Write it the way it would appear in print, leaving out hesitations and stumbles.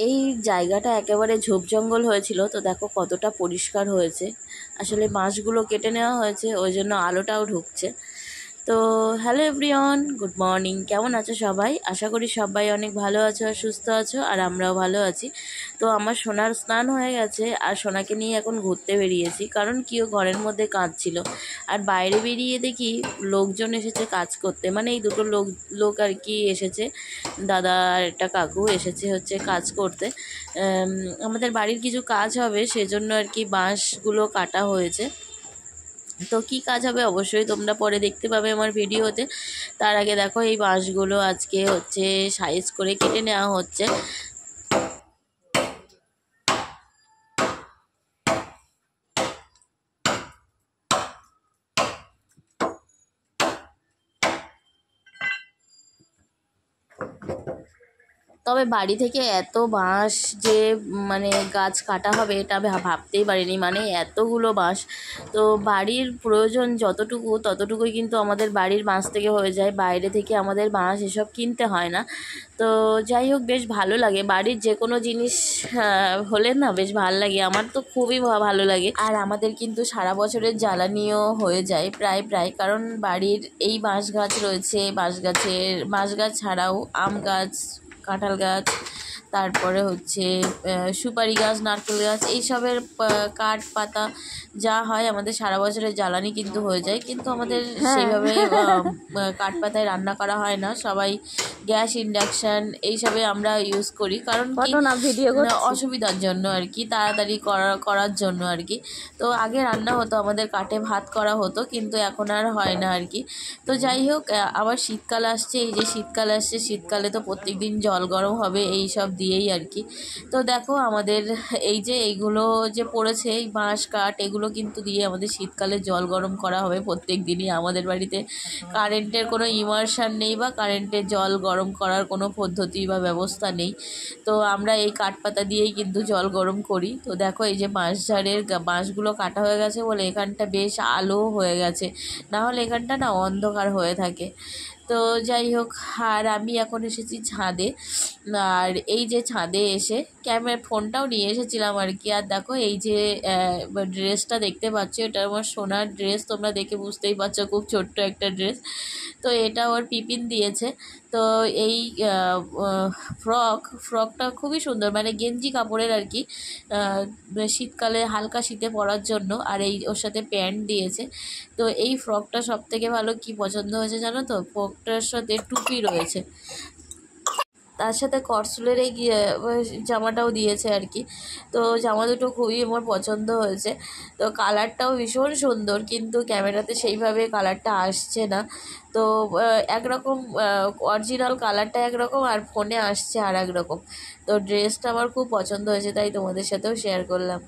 এই জায়গাটা একেবারে ঝোপ জঙ্গল হয়েছিল, তো দেখো কতটা পরিষ্কার হয়েছে। আসলে বাঁশগুলো কেটে নেওয়া হয়েছে, ওই জন্য আলোটাও ঢুকছে। তো হ্যালো এভরিওয়ান, গুড মর্নিং। কেমন আছো সবাই? আশা করি সবাই অনেক ভালো আছো আর সুস্থ আছো, আর আমরাও ভালো আছি। তো আমার সোনার স্নান হয়ে গেছে, আর সোনাকে নিয়ে এখন ঘুরতে বেরিয়েছি, কারণ কেউ ঘরের মধ্যে কাজ ছিল। আর বাইরে বেরিয়ে দেখি লোকজন এসেছে কাজ করতে, মানে এই দুটো লোক আর কি এসেছে, দাদা আর একটা কাকু এসেছে হচ্ছে কাজ করতে। আমাদের বাড়ির কিছু কাজ হবে, সেজন্য আর কি বাঁশগুলো কাটা হয়েছে। তো কী কাজ হবে অবশ্যই তোমরা পরে দেখতে পাবে আমার ভিডিওতে। তার আগে দেখো এই বাঁশগুলো আজকে হচ্ছে সাইজ করে কেটে নেওয়া হচ্ছে। তবে বাড়ি থেকে এত বাঁশ যে মানে গাছ কাটা হবে এটা আমি ভাবতেই পারিনি, মানে এতগুলো বাঁশ। তো বাড়ির প্রয়োজন যতটুকু ততটুকুই কিন্তু আমাদের বাড়ির বাঁশ থেকে হয়ে যায়, বাইরে থেকে আমাদের বাঁশ এসব কিনতে হয় না। তো যাই হোক, বেশ ভালো লাগে বাড়ির যে কোনো জিনিস হলে না, বেশ ভালো লাগে। আমার তো খুবই ভালো লাগে। আর আমাদের কিন্তু সারা বছরের জ্বালানিও হয়ে যায় প্রায়, কারণ বাড়ির এই বাঁশ গাছ রয়েছে। বাঁশ গাছ ছাড়াও আম গাছ, কাঁঠাল গাছ, তারপরে হচ্ছে সুপারি গাছ, নারকেল গাছ, এইসবের কাঠ পাতা যা হয় আমাদের সারা বছরের জ্বালানি কিন্তু হয়ে যায়। কিন্তু আমাদের সেইভাবে কাঠ পাতায় রান্না করা হয় না, সবাই গ্যাস, ইন্ডাকশান এইসবে আমরা ইউজ করি, কারণ কি অসুবিধার জন্য আর কি, তাড়াতাড়ি করার জন্য আর কি। তো আগে রান্না হতো, আমাদের কাঠে ভাত করা হতো, কিন্তু এখন আর হয় না আর কি। তো যাই হোক, আবার শীতকাল আসছে, এই যে শীতকাল আসছে, শীতকালে তো প্রত্যেক দিন জল গরম হবে এই সব দিয়েই আর কি। তো দেখো আমাদের এই যে এইগুলো যে পড়েছে, এই বাঁশ কাঠ, এগুলো কিন্তু দিয়ে আমাদের শীতকালে জল গরম করা হবে প্রত্যেক দিনই। আমাদের বাড়িতে কারেন্টের কোনো ইমার্শন নেই, বা কারেন্টের জল গরম করার কোনো পদ্ধতি বা ব্যবস্থা নেই। তো আমরা এই কাঠ পাতা দিয়েই কিন্তু জল গরম করি। তো দেখো এই যে বাঁশঝাড়ের বাঁশগুলো কাটা হয়ে গেছে বলে এখানটা বেশ আলো হয়ে গেছে, না হলে এখানটা না অন্ধকার হয়ে থাকে। তো যাই হোক, আর আমি এখন এসেছি ছাদে। আর এই যে ছাদে এসে ফোনটাও নিয়ে এসেছিলাম আর কি। আর দেখো এই যে ড্রেসটা দেখতে পাচ্ছ, এটা আমার সোনার ড্রেস, তোমরা দেখে বুঝতেই পারছো, খুব ছোট্ট একটা ড্রেস। তো এটা ওর পিপিন দিয়েছে। তো এই ফ্রকটা খুবই সুন্দর, মানে গেঞ্জি কাপড়ের আর কি, শীতকালে হালকা শীতে পরার জন্য। আর এই ওর সাথে প্যান্ট দিয়েছে। তো এই ফ্রকটা সবথেকে ভালো কি পছন্দ হয়েছে জানো তো? ফ্রকটার সাথে টুপি রয়েছে, তার সাথে করসুলের এই জামাটাও দিয়েছে আর কি। তো জামা দুটো খুবই আমার পছন্দ হয়েছে। তো কালারটাও ভীষণ সুন্দর, কিন্তু ক্যামেরাতে সেইভাবে কালারটা আসছে না। তো একরকম অরিজিনাল কালারটা একরকম, আর ফোনে আসছে আর একরকম। তো ড্রেসটা আমার খুব পছন্দ হয়েছে, তাই তোমাদের সাথেও শেয়ার করলাম।